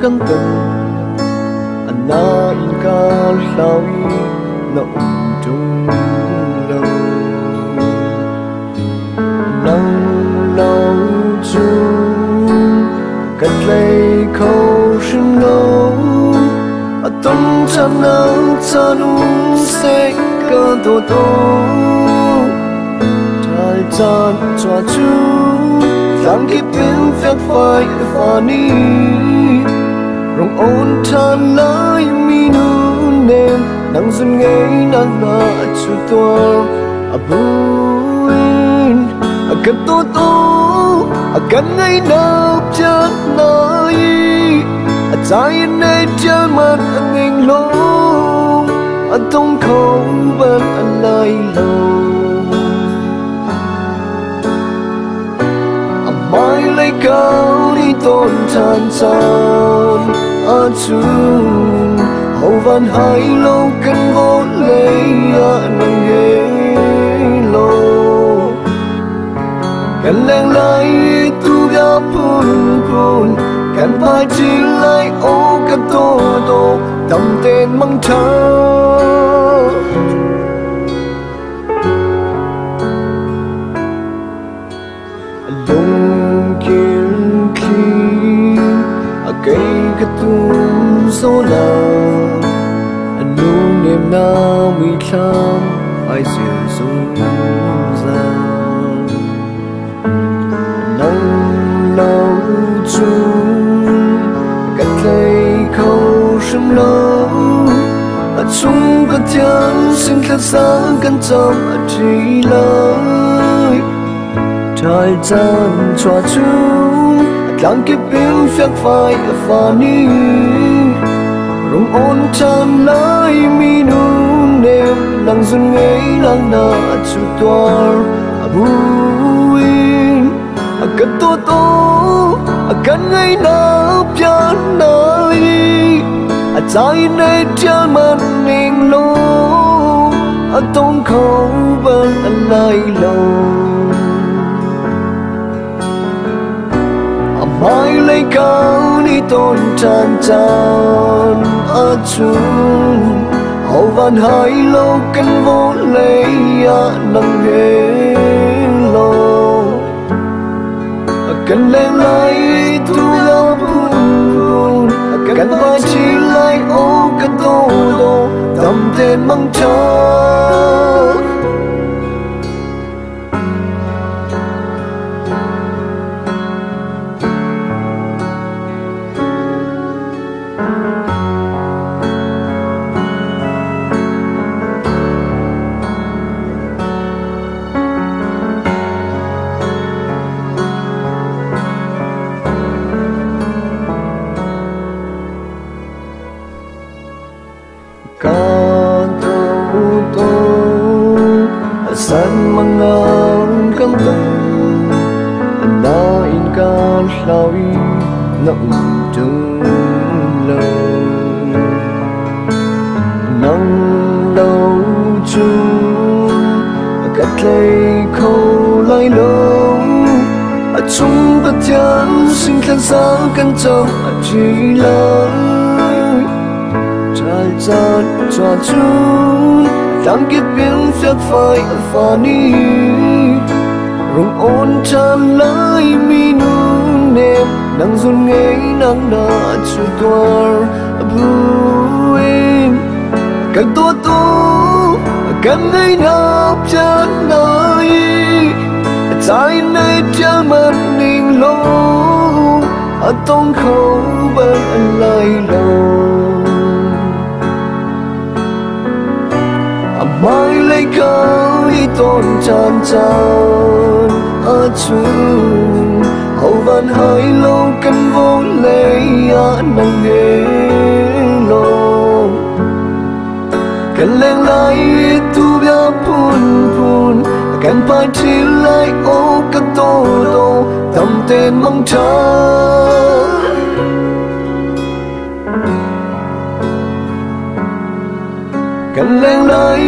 kan tần anh na in ca lao na trung lâu nắng lâu chung cắt lấy khâu sinh lâu tung chân nắng chân sẽ cơ tô tô trái chân cho chú làm kiếp biến phép phải phá ni rong ôn than lại mi nu nem nắng dần ngay nắng na chu toa abuin akan tô tô akan ngay nap chân nai trái này chân mặt anh ngành lông anh tung không bên anh lại lâu anh mãi lấy cao đi tôn than son anh chung hậu văn hai lâu cần vô lấy anh nghe lâu cần lên lại tu ga pun punกันไปที่ไล่โอ้กันโตโตตำเต้นมังเธอลงเกียงคีอาเกยกระตุ้มโซลาอันนู้นเนมนาวิชามไอเสียสูงซานั่งเล่าจูlấy khâu sinh lâu chung có tiếng xin khát sáng căn trong chỉ lời trái chân cho chúng lắng kiếp biến phép phải phá ni rung ôn chan lại mi nu nem nắng dần ngay nắng na chu toar abuin akan tô tô akan ngay na pian nai trái này chân mặt mình lâu anh tung không bên anh lại lâu anh mãi lấy cao đi tôn tràn tràn ở chung hậu văn hai lâu cần vô lấy nắng ghé lâu cần lên lại tu lao buồn cần vai chỉ lại ô cần tô tô tầm tên măng trắng san mang ngang căng tầng na in can lao na chung lâu nắng lâu chung cắt lấy khâu lại lâu chung bất chân xin khăn sáng căn trong chỉ lời trái chân cho chung đang kiếp biến phép phải phá ni rung ôn chan lại mi nu nem nắng dần ngay nắng na chu toar abuin cần tô tô cần ngay nắp chân nai trái này chân mặt mình lâu anh tung không bên anh lại lâu mãi lấy cao đi tôn tràn tràn ở chung hậu văn hai lâu cần vô lấy nắng ghé lâu cần lên lại tu bia pun pun cần phải chỉ lại ô cần tô tô tầm tên mong trắng cần lên lại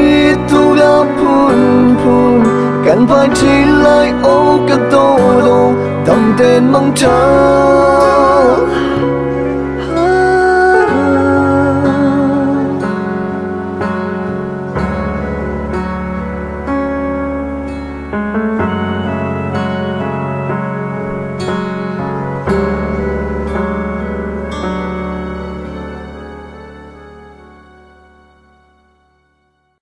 tu ga pun pun cần phải chỉ lại ô cần tô tô tầm tên mong trắng